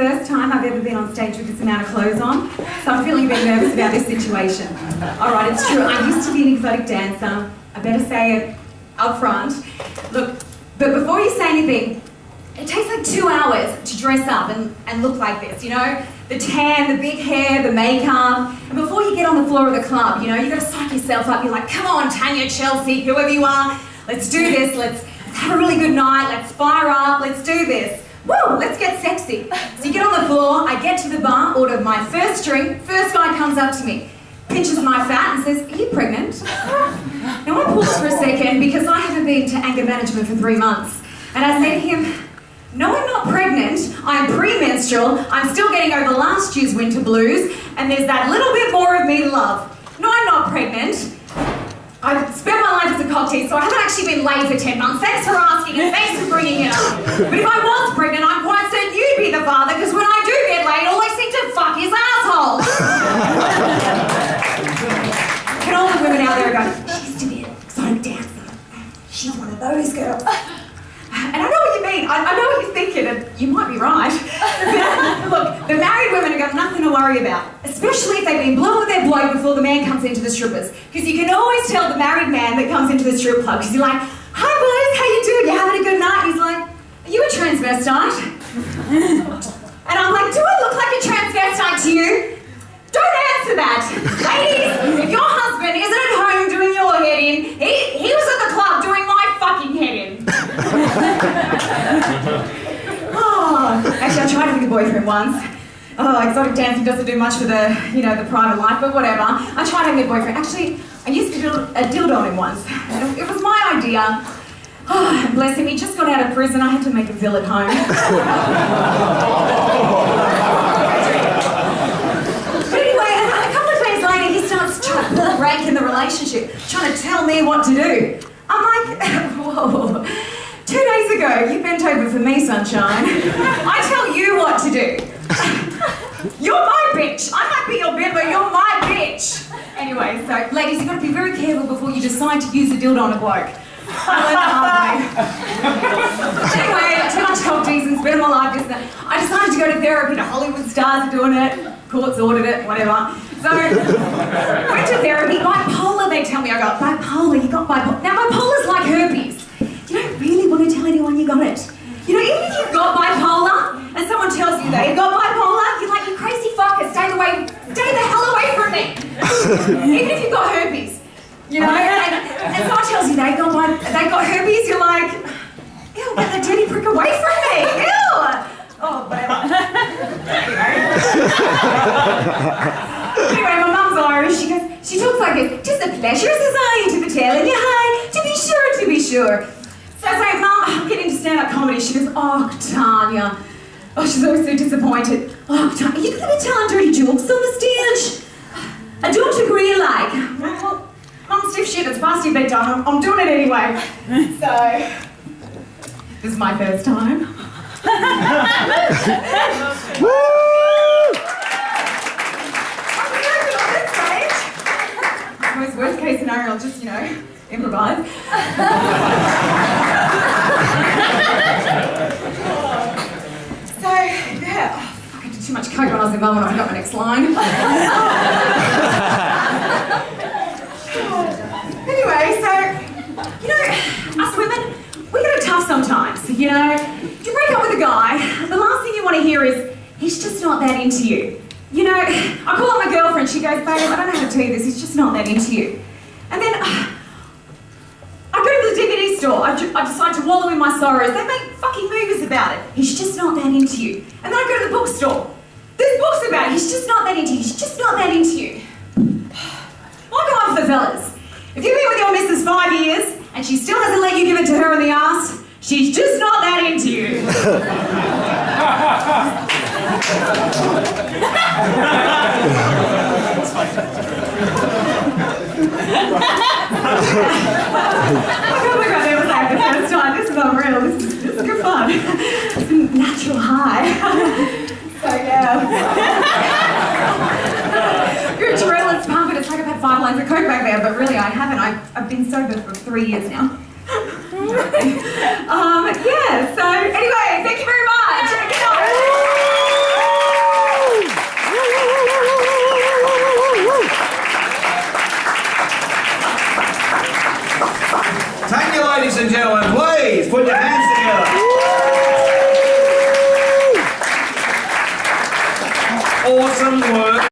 first time I've ever been on stage with this amount of clothes on, so I'm feeling a bit nervous about this situation. All right, it's true, I used to be an exotic dancer. I better say it up front. Look, but before you say anything, it takes like 2 hours to dress up and look like this, you know? The tan, the big hair, the makeup. And before you get on the floor of the club, you know, you gotta psych yourself up. You're like, come on, Tanya, Chelsea, whoever you are, let's do this, let's have a really good night, let's fire up, let's do this. Woo, let's get sexy. So you get on the floor, I get to the bar, order my first drink, first guy comes up to me, pinches my fat and says, are you pregnant? Now I pause for a second because I haven't been to anger management for 3 months. And I say to him, no, I'm not pregnant, I'm premenstrual, I'm still getting over last year's winter blues, and there's that little bit more of me to love. No, I'm not pregnant. I've spent my life as a cocktail, so I haven't actually been late for 10 months. Thanks for asking and thanks for bringing it up. But if I was pregnant, I'm quite certain you'd be the father, because when I do get late, all I seem to fuck is assholes. And all the women out there go, she used to be an exotic dancer. She's one of those girls. And I know what you mean, I know what you're thinking, and you might be right. Look, the married women have got nothing to worry about, especially if they've been blown with their bloke before the man comes into the strippers. Because you can always tell the married man that comes into the strip club, because you're like, hi boys, how you doing? You having a good night? And he's like, are you a transvestite? And I'm like, do I look like a transvestite to you? Don't answer that. Ladies, if your husband isn't at home doing your head in, he was at the club doing my fucking head in. Oh, actually, I tried having a boyfriend once. Oh, exotic dancing doesn't do much for the, you know, the private life, but whatever. I tried having a boyfriend. Actually, I used to do a dildo on him once. It was my idea. Oh, bless him, he just got out of prison. I had to make a bill at home. But anyway, a couple of days later, he starts trying to pull a break in the relationship, trying to tell me what to do. I'm like, whoa. 2 days ago, you bent over for me, sunshine. I tell you what to do. You're my bitch. I might be your bimbo, you're my bitch. Anyway, so ladies, you've got to be very careful before you decide to use a dildo on a bloke. I learned the hard way. Anyway, too much cocktails and spending my life just that. I decided to go to therapy. The Hollywood stars are doing it. Courts ordered it, whatever. So, went to therapy. Bipolar, they tell me I got bipolar. You got bipolar. Now, bipolar's like herpes. You don't really want to tell anyone you got it. You know, even if you've got bipolar and someone tells you they've got bipolar, you're like, you crazy fucker, stay the hell away from me. Even if you've got herpes. You know, and someone tells you they got herpes, you're like, ew, get that dirty prick away from me, ew! Oh, whatever. Anyway, my mum's Irish, she talks like this, "'Tis a pleasure, says I, to the tail in your high, to be sure, to be sure." So I say, "Mum, I'm getting to stand-up comedy." She goes, "Oh, Tanya." Oh, she's always so disappointed. "Oh, Tanya, are you going to be telling dirty jokes on the stage?" "I don't agree, like." "Well, Mum, stiff shit, it's past your bedtime, I'm doing it anyway." So, this is my first time. Woo! Most worst case scenario, I'll just, you know, improvise. So, yeah. Oh, fuck, I did too much coke when I was in Melbourne, I forgot my next line. Anyway, so, you know, us women, we get it tough sometimes, you know. If you break up with a guy, the last thing you want to hear is, he's just not that into you. You know, I call up my girlfriend, she goes, "Babe, I don't know how to tell you this, he's just not that into you." And then, I go to the DVD store, I decide to wallow in my sorrows. They make fucking movies about it. He's just not that into you. And then I go to the bookstore. There's books about it, he's just not that into you, he's just not that into you. I'll go on for the fellas. If you've been with your missus 5 years, and she still hasn't let you give it to her in the arse, she's just not that into you. I can't believe I never say it the first time. This is unreal. This is good fun. It's a natural high. So yeah. Your adrenaline's pumping. It's like I've had 5 lines of coke back there, but really I haven't. I've been sober for 3 years now. Yeah, so anyway, thank you very much. Good night. Ladies and gentlemen, please put your hands together.